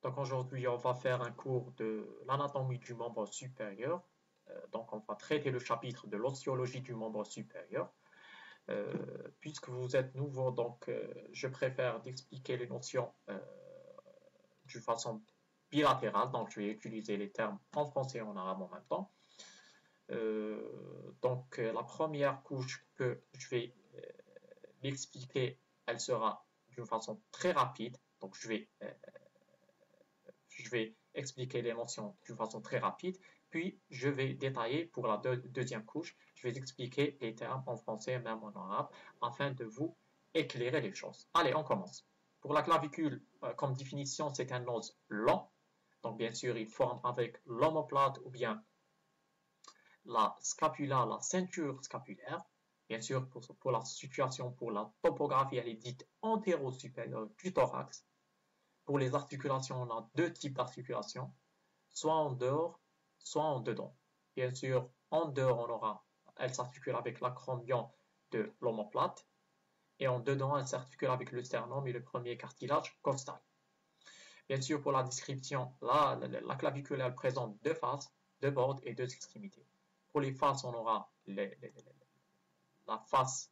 Donc aujourd'hui, on va faire un cours de l'anatomie du membre supérieur. Donc on va traiter le chapitre de l'ostéologie du membre supérieur. Puisque vous êtes nouveau, donc je préfère d'expliquer les notions d'une façon bilatérale. Donc je vais utiliser les termes en français et en arabe en même temps. La première couche que je vais l'expliquer, elle sera d'une façon très rapide. Donc je vais expliquer les notions d'une façon très rapide, puis je vais détailler pour la deuxième couche, je vais expliquer les termes en français, même en arabe, afin de vous éclairer les choses. Allez, on commence. Pour la clavicule, comme définition, c'est un os long. Donc, bien sûr, il forme avec l'omoplate ou bien la scapula, la ceinture scapulaire. Bien sûr, pour la situation, pour la topographie, elle est dite antéro-supérieure du thorax. Pour les articulations, on a deux types d'articulations, soit en dehors, soit en dedans. Bien sûr, en dehors, elle s'articule avec l'acromion de l'omoplate, et en dedans, elle s'articule avec le sternum et le premier cartilage costal. Bien sûr, pour la description, la clavicule, elle présente deux faces, deux bords et deux extrémités. Pour les faces, on aura la face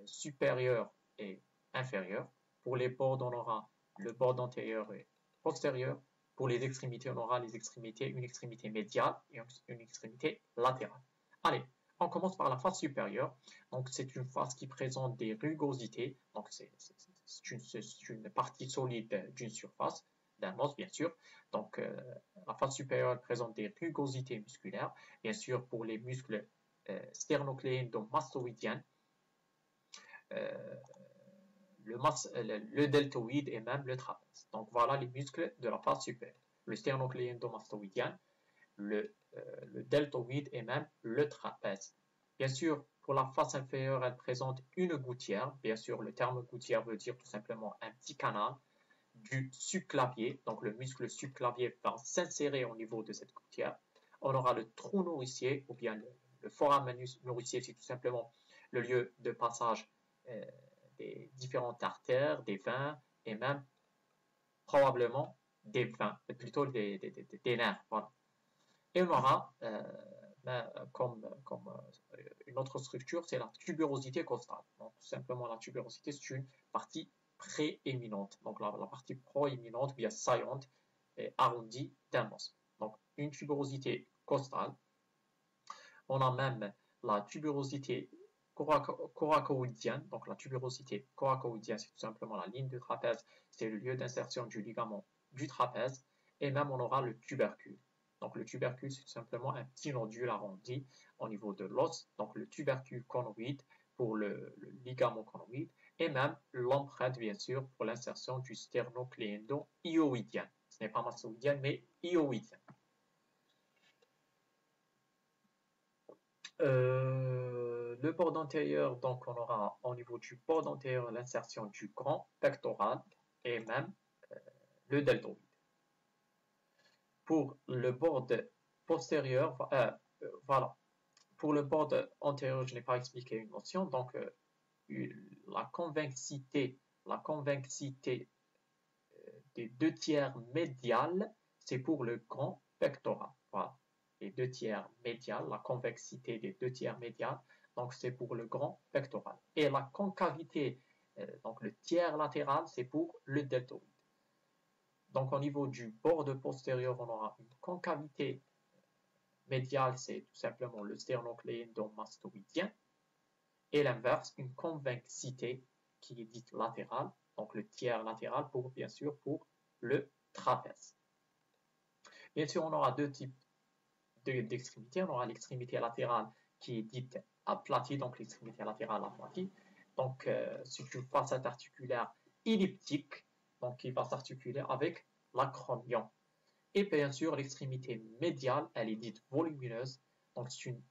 supérieure et inférieure. Pour les bords, on aura le bord antérieur et postérieur. Pour les extrémités, on aura les extrémités, une extrémité médiale et une extrémité latérale. Allez, on commence par la face supérieure. Donc, c'est une face qui présente des rugosités. Donc, c'est une partie solide d'une surface, d'un os, bien sûr. Donc, la face supérieure présente des rugosités musculaires. Bien sûr, pour les muscles sternocléido-mastoïdiens, le deltoïde et même le trapèze. Donc voilà les muscles de la face supérieure. Le sternocléido-mastoïdien, le deltoïde et même le trapèze. Bien sûr, pour la face inférieure, elle présente une gouttière. Bien sûr, le terme gouttière veut dire tout simplement un petit canal du subclavier. Donc le muscle subclavier va s'insérer au niveau de cette gouttière. On aura le trou nourricier ou bien le foramen nourricier, c'est tout simplement le lieu de passage des différentes artères, des veins et même probablement des veins, plutôt des nerfs. Voilà. Et on aura comme une autre structure, c'est la tuberosité costale. Donc tout simplement la tuberosité, c'est une partie prééminente. Donc la partie proéminente, bien saillante et arrondie d'un os. Donc une tuberosité costale. On a même la tuberosité coracoïdienne. Donc la tuberosité coracoïdienne, c'est tout simplement la ligne du trapèze, c'est le lieu d'insertion du ligament du trapèze. Et même on aura le tubercule. Donc le tubercule, c'est tout simplement un petit nodule arrondi au niveau de l'os. Donc le tubercule conoïde pour le ligament conoïde. Et même l'empreinte, bien sûr, pour l'insertion du sternocléido-hyoïdien. Ce n'est pas mastoïdien, mais hyoïdien. Le bord antérieur, donc on aura au niveau du bord antérieur l'insertion du grand pectoral et même le deltoïde. Pour le bord postérieur, voilà. Pour le bord antérieur, je n'ai pas expliqué une notion, donc la convexité des deux tiers médiales, c'est pour le grand pectoral. Voilà. Les deux tiers médiales, la convexité des deux tiers médiales, donc c'est pour le grand pectoral. Et la concavité, donc le tiers latéral, c'est pour le deltoïde. Donc au niveau du bord postérieur, on aura une concavité médiale, c'est tout simplement le sternocléido-mastoïdien. Et l'inverse, une convexité qui est dite latérale, donc le tiers latéral pour, bien sûr, pour le trapèze. Bien sûr, on aura deux types d'extrémités. On aura l'extrémité latérale qui est dite aplatie, donc l'extrémité latérale aplatie. Donc, c'est une face articulaire elliptique, donc qui va s'articuler avec l'acromion. Et bien sûr, l'extrémité médiale, elle est dite volumineuse, donc c'est une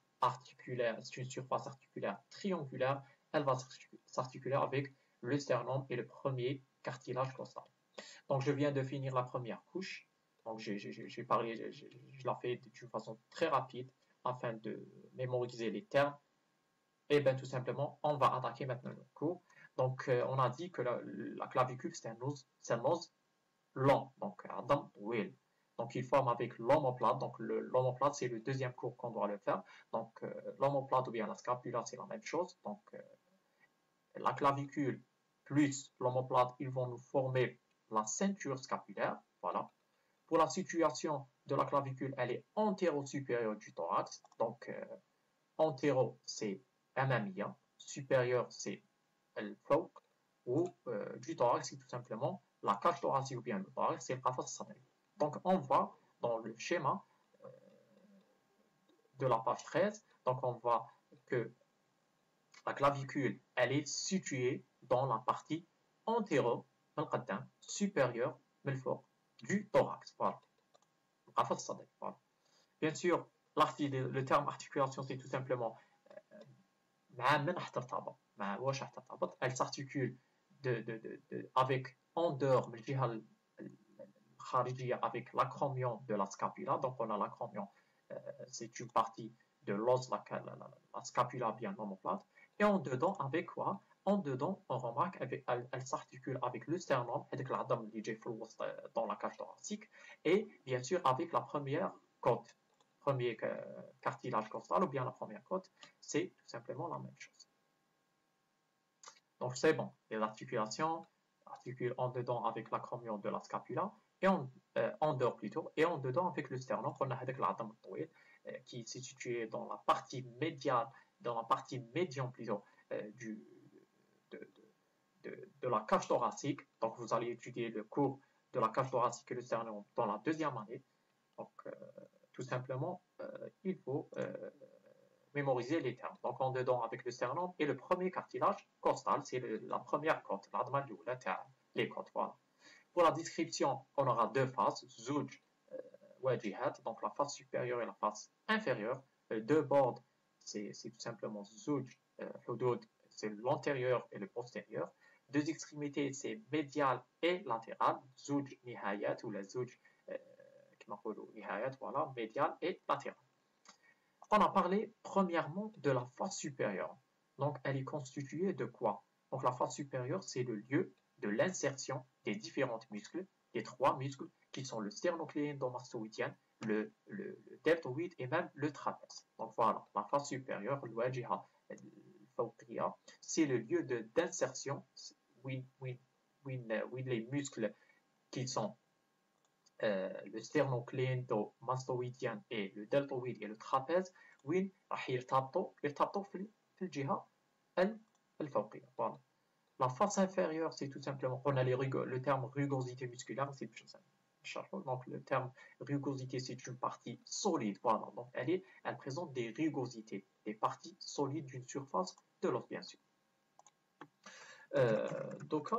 surface articulaire triangulaire, elle va s'articuler avec le sternum et le premier cartilage costal. Donc je viens de finir la première couche, donc j'ai parlé, je l'ai fait d'une façon très rapide afin de mémoriser les termes. Et bien tout simplement, on va attaquer maintenant le cours. Donc on a dit que la clavicule c'est un os long, donc عظم طويل. Donc il forme avec l'omoplate, donc l'omoplate c'est le deuxième cours qu'on doit le faire. Donc l'omoplate ou bien la scapula c'est la même chose. Donc la clavicule plus l'omoplate, ils vont nous former la ceinture scapulaire. Voilà. Pour la situation de la clavicule, elle est antéro-supérieure du thorax. Donc antéro c'est amamia, supérieur c'est الفوق, ou du thorax c'est tout simplement la cage thoracique ou bien le thorax, c'est le qafas الصدري. Donc on voit dans le schéma de la page 13, donc on voit que la clavicule, elle est située dans la partie antéro, supérieure, du thorax. Voilà. Voilà. Bien sûr, le terme articulation, c'est tout simplement elle s'articule avec en dehors avec l'acromion de la scapula. Donc on a l'acromion, c'est une partie de l'os, la scapula bien l'omoplate. Et en dedans, avec quoi? En dedans, on remarque elle s'articule avec le sternum, avec l'adam dans la cage thoracique, et bien sûr avec la première côte, premier cartilage costal ou bien la première côte, c'est tout simplement la même chose. Donc c'est bon, les articulations articulent en dedans avec l'acromion de la scapula et en dehors plutôt, et en dedans avec le sternum, on a avec l'adam الطويل qui est situé dans la partie médiane, dans la partie médiane plutôt du, de la cage thoracique. Donc vous allez étudier le cours de la cage thoracique et le sternum dans la deuxième année. Donc tout simplement, il faut mémoriser les termes. Donc en dedans avec le sternum et le premier cartilage costal, c'est la première côte, l'adma les côtes. Voilà. Pour la description, on aura deux faces, zouj wajihat, donc la face supérieure et la face inférieure. Deux bords, c'est tout simplement zouj hudud, c'est l'antérieur et le postérieur. Deux extrémités, c'est médial et latéral, zouj nihayat ou la zouj nihayat, voilà, médial et latéral. On a parlé premièrement de la face supérieure. Donc elle est constituée de quoi? Donc la face supérieure, c'est le lieu de l'insertion des différents muscles, des trois muscles qui sont le sternocléidomastoïdien, le deltoïde et même le trapèze. Donc voilà, la face supérieure, l'wajiha, c'est le lieu d'insertion où les muscles qui sont le sternocléidomastoïdien et le deltoïde et le trapèze وين راح يرتبطوا في الجهة الفوقية. Voilà. La face inférieure, c'est tout simplement, on a le terme rugosité musculaire, c'est donc le terme rugosité, c'est une partie solide. Voilà. Donc elle présente des rugosités, des parties solides d'une surface de l'os, bien sûr. Donc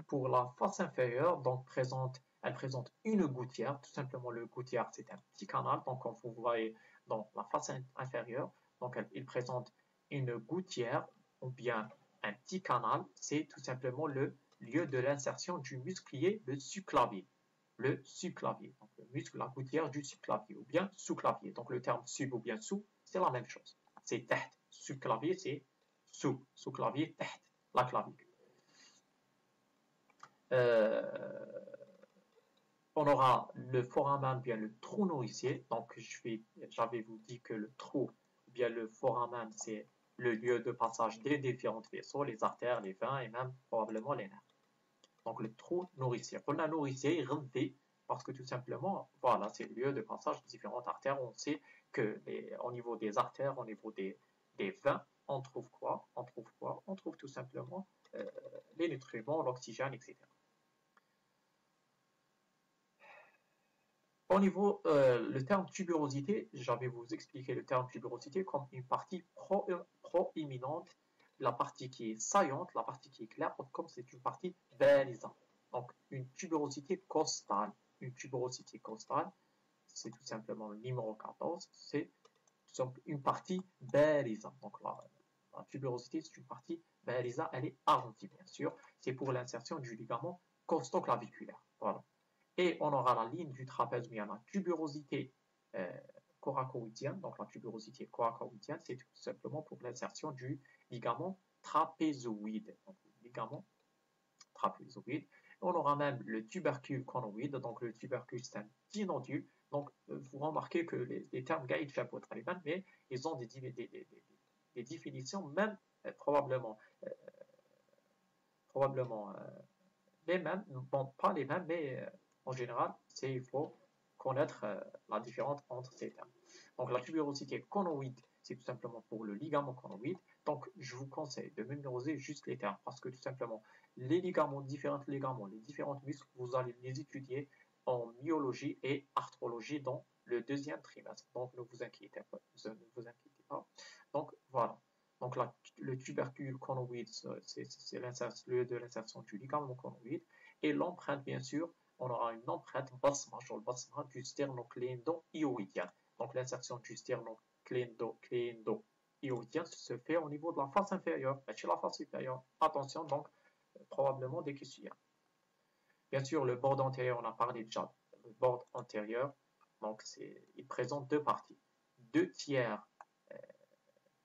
pour la face inférieure, donc elle présente une gouttière, tout simplement le gouttière c'est un petit canal, donc comme vous voyez dans la face inférieure, donc il présente une gouttière ou bien un petit canal, c'est tout simplement le lieu de l'insertion du musclier, le subclavier. Le subclavier, donc le muscle, la gouttière du subclavier ou bien sous-clavier. Donc le terme sub ou bien sous, c'est la même chose. C'est taht, subclavier c'est sous-clavier taht, la clavicule. On aura le foramen, bien le trou nourricier. Donc, j'avais vous dit que le trou, bien le foramen, c'est le lieu de passage des différents vaisseaux, les artères, les veins et même probablement les nerfs. Donc, le trou nourricier. On a nourricier, relevé, parce que tout simplement, voilà, c'est le lieu de passage des différentes artères. On sait que au niveau des artères, au niveau des veins, on trouve quoi? On trouve tout simplement les nutriments, l'oxygène, etc. Au niveau, le terme tuberosité, j'avais vous expliqué le terme tuberosité comme une partie proéminente, la partie qui est saillante, la partie qui est claire, comme c'est une partie balisante. Donc une tuberosité costale. Une tuberosité costale, c'est tout simplement le numéro 14, c'est une partie balisante. Donc la tuberosité, c'est une partie balisante, elle est arrondie bien sûr. C'est pour l'insertion du ligament costoclaviculaire. Voilà. Et on aura la ligne du trapèze où il y a la tuberosité coracoïdienne. Donc la tuberosité coracoïdienne, c'est tout simplement pour l'insertion du ligament trapézoïde. Donc, le ligament trapézoïde. On aura même le tubercule conoïde. Donc le tubercule, c'est un petit nodule. Donc vous remarquez que les termes gaïd chapeau taliban, mais ils ont des définitions même probablement, probablement les mêmes, bon, pas les mêmes, mais en général, il faut connaître la différence entre ces termes. Donc la tubérosité conoïde, c'est tout simplement pour le ligament conoïde. Donc je vous conseille de mémoriser juste les termes parce que tout simplement, les différents ligaments, les différents muscles, vous allez les étudier en myologie et arthrologie dans le deuxième trimestre. Donc ne vous inquiétez pas. Ne vous inquiétez pas. Donc voilà. Donc le tubercule conoïde, c'est le de l'insertion du ligament conoïde. Et l'empreinte, bien sûr, on aura une empreinte basma, genre le basma du sternocléido-hyoïdien. Donc l'insertion du sternocléido-hyoïdien se fait au niveau de la face inférieure, chez la face supérieure. Attention, donc, probablement des questions. Bien sûr, le bord antérieur, on a parlé déjà. Le bord antérieur, donc il présente deux parties. Deux tiers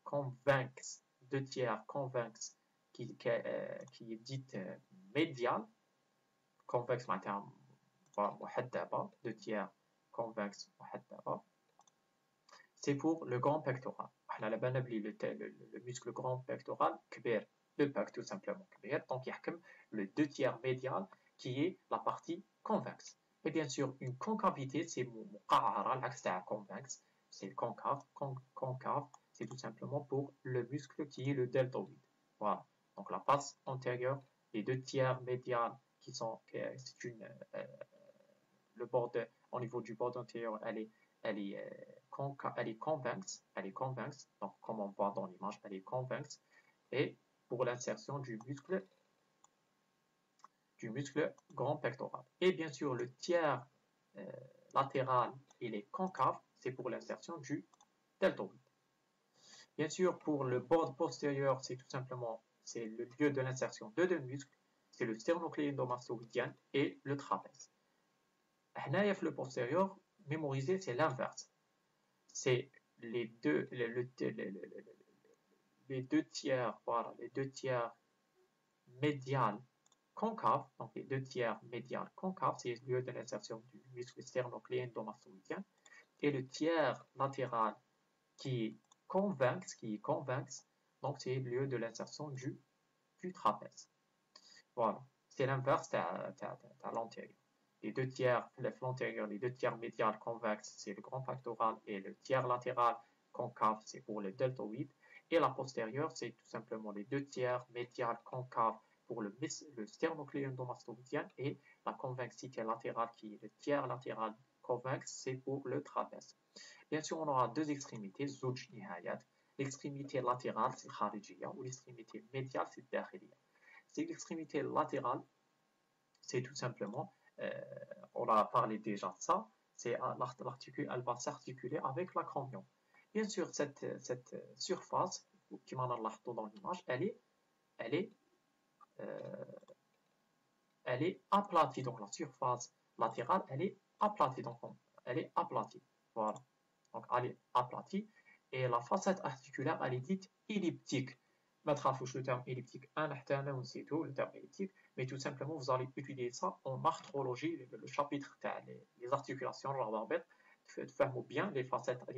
convexe, deux tiers convexe qui est dite médiale, convexe معناتها محدبة, deux tiers convexe محدبة. C'est pour le grand pectoral. احنا على بالنا بلي le muscle grand pectoral كبير, le pec tout simplement كبير, donc يحكم le deux tiers médial qui est la partie convexe. Et bien sûr, une concavité, c'est مقعرة, العكس تاع convexe, c'est concave, concave, c'est tout simplement pour le muscle qui est le deltoïde. Voilà. Donc la face antérieure, les deux tiers médial qui sont, c'est le bord au niveau du bord antérieur, elle est convexe, donc comme on voit dans l'image, elle est convexe, et pour l'insertion du muscle grand pectoral. Et bien sûr, le tiers latéral, il est concave, c'est pour l'insertion du deltoïde. Bien sûr, pour le bord postérieur, c'est tout simplement c'est le lieu de l'insertion de deux muscles, c'est le sternocléidomastoïdien et le trapèze. هنايا في le postérieur, mémoriser, c'est l'inverse. C'est les deux tiers, voilà, les deux tiers médial concave, donc les deux tiers médial concave, c'est le lieu de l'insertion du muscle sternocléidomastoïdien, et le tiers latéral qui est convexe, donc c'est le lieu de l'insertion du trapèze. Voilà, c'est l'inverse de l'antérieur. Les deux tiers, l'antérieur, les deux tiers médial convexe, c'est le grand pectoral, et le tiers latéral concave, c'est pour le deltoïde. Et la postérieure, c'est tout simplement les deux tiers médial concave pour le sternocléidomastoïdien, et la convexité latérale qui est le tiers latéral convexe, c'est pour le trapèze. Bien sûr, on aura deux extrémités, زوج نهايات. L'extrémité latérale, c'est الخارجية, ou l'extrémité médiale, c'est الداخلية. C'est l'extrémité latérale, c'est tout simplement, on a parlé déjà de ça, c'est l'articule, elle va s'articuler avec l'acromion. Bien sûr, cette surface, qui m'a dans l'image, elle est aplatie, donc la surface latérale, elle est aplatie, donc elle est aplatie, voilà, donc elle est aplatie, et la facette articulaire, elle est dite elliptique. ما تخافوش le terme elliptique, حتى انا ونسيتو le terme elliptique, mais tout simplement vous allez utiliser ça en arthrologie, le chapitre تاع les articulations الرابط, تفهموا bien les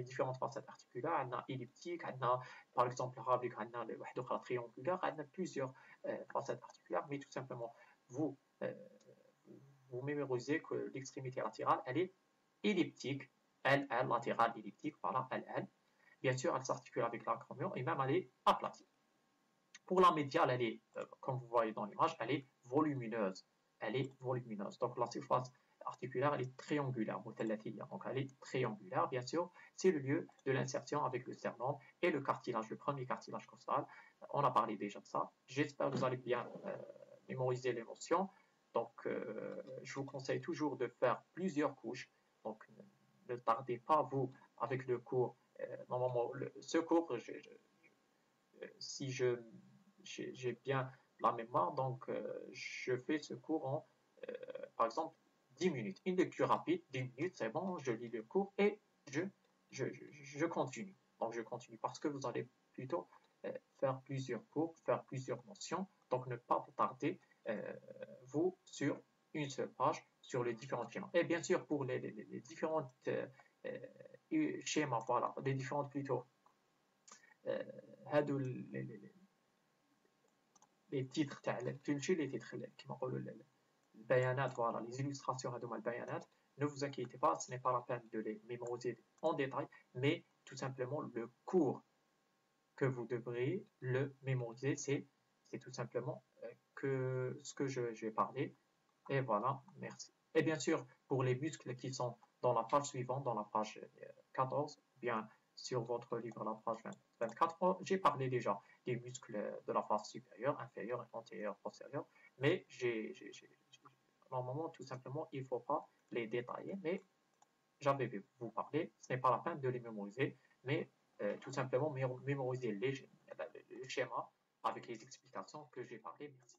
différentes facettes articulaires. عندنا elliptique, عندنا par exemple الرابط, عندنا واحد اخرى triangulaire, عندنا plusieurs facettes articulaires, mais tout simplement vous mémorisez que l'extrémité latérale, elle est elliptique, elle latérale elliptique, voilà, elle. Bien sûr, elle s'articule avec l'acromion, et même elle est aplatie. Pour la médiale, elle est, comme vous voyez dans l'image, elle est volumineuse. Donc la surface articulaire, elle est triangulaire, donc elle est triangulaire, bien sûr. C'est le lieu de l'insertion avec le sternum et le cartilage, le premier cartilage costal. On a parlé déjà de ça. J'espère que vous allez bien mémoriser les notions. Donc, je vous conseille toujours de faire plusieurs couches. Donc, ne tardez pas, vous, avec le cours. Normalement, ce cours, si j'ai bien la mémoire, donc je fais ce cours en, par exemple, 10 minutes. Une lecture rapide, 10 minutes, c'est bon, je lis le cours et je continue. Donc je continue parce que vous allez plutôt faire plusieurs cours, faire plusieurs notions, donc ne pas vous tarder, vous, sur une seule page sur les différents schémas. Et bien sûr, pour les différentes schémas, voilà, les différentes plutôt, هادو les titres تاع تمشي les titres كيما نقولوا البيانات voilà les illustrations هذوما البيانات ne vous inquiétez pas ce n'est pas la peine de les mémoriser en détail mais tout simplement le cours que vous devrez le mémoriser c'est tout simplement que ce que je vais parler et voilà merci et bien sûr pour les muscles qui sont dans la page suivante dans la page 14 bien sur votre livre la page 24 j'ai parlé déjà des muscles de la face supérieure, inférieure, antérieure, postérieure, mais normalement, tout simplement, il ne faut pas les détailler, mais j'avais vous parler, ce n'est pas la peine de les mémoriser, mais tout simplement mémoriser les schémas avec les explications que j'ai parlé. Merci.